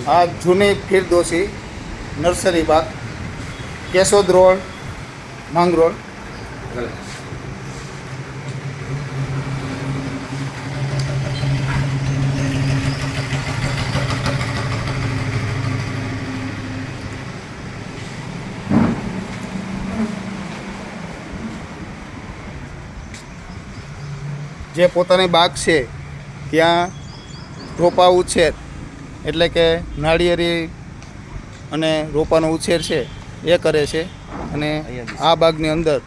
આ જૂની ફિરદોસી નર્સરી બાગ, કેશોદ રોડ, માંગરોળ. જે પોતાની બાગ છે ત્યાં રોપા ઉછેર એટલે કે નાળિયેરી અને રોપાનો ઉછેર છે એ કરે છે. અને આ બાગની અંદર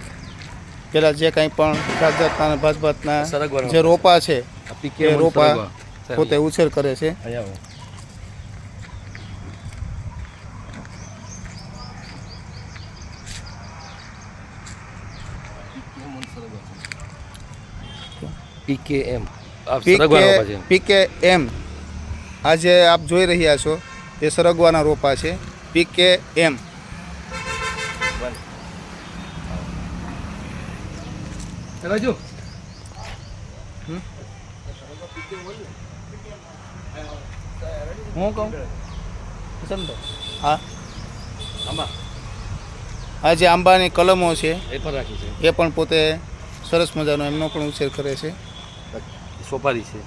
પેલા જે કંઈ પણ જાત જાતના ભાત ભાતના જે રોપા છે એ રોપા પોતે ઉછેર કરે છે. PKM આજે આપ જોઈ રહ્યા છો તે સરગવાના રોપા છે. PKM હું કહું હા, આ જે આંબાની કલમો છે એ પણ પોતે સરસ મજાનો એમનો પણ ઉછેર કરે છે. સોપારી છે.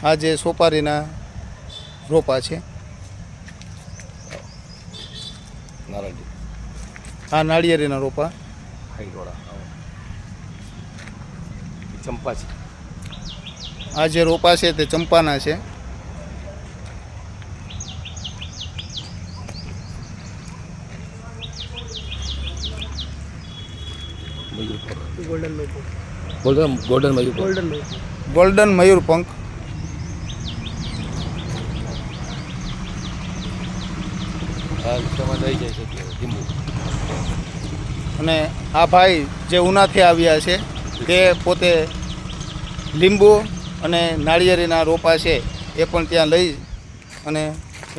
આ જે સોપારીના રોપા છે. આ નાળિયેરીના રોપા. ચંપા છે. આ જે રોપા છે તે ચંપાના છે. ગોલ્ડન મયુરપંખ. અને આ ભાઈ જે ઉનાથી આવ્યા છે તે પોતે લીંબુ અને નાળિયેરીના રોપા છે એ પણ ત્યાં લઈ અને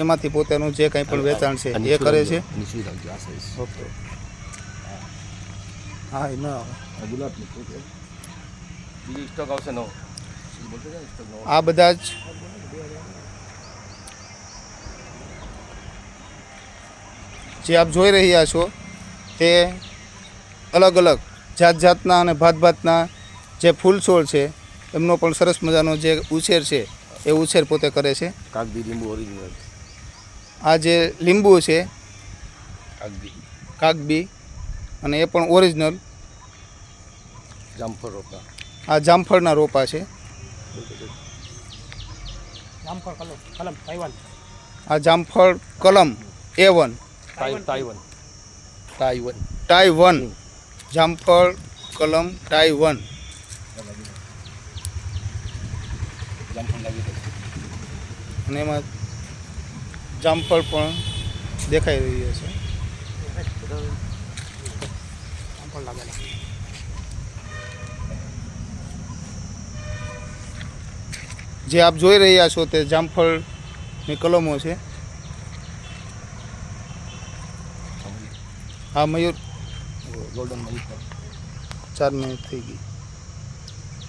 એમાંથી પોતાનું જે કંઈ પણ વેચાણ છે એ કરે છે. હા એ ના આ બધા જ જે આપ જોઈ રહ્યા છો તે અલગ અલગ જાત જાતના અને ભાત ભાતના જે ફૂલ છોડ છે એમનો પણ સરસ મજાનો જે ઉછેર છે એ ઉછેર પોતે કરે છે. કાગદી લીંબુ ઓરિજિનલ. આ જે લીંબુ છે કાગબી અને એ પણ ઓરિજિનલ. જામફળ રોપા. આ જામફળના રોપા છે. આ જામફળ કલમ A1 ટાઈ1 જામફળ કલમ ટાઈ1. અને એમાં જામફળ પણ દેખાઈ રહ્યા છે. જે આપ જોઈ રહ્યા છો તે જામફળની કલમો છે. આ મયુર 4 મિનિટ થઈ ગઈ.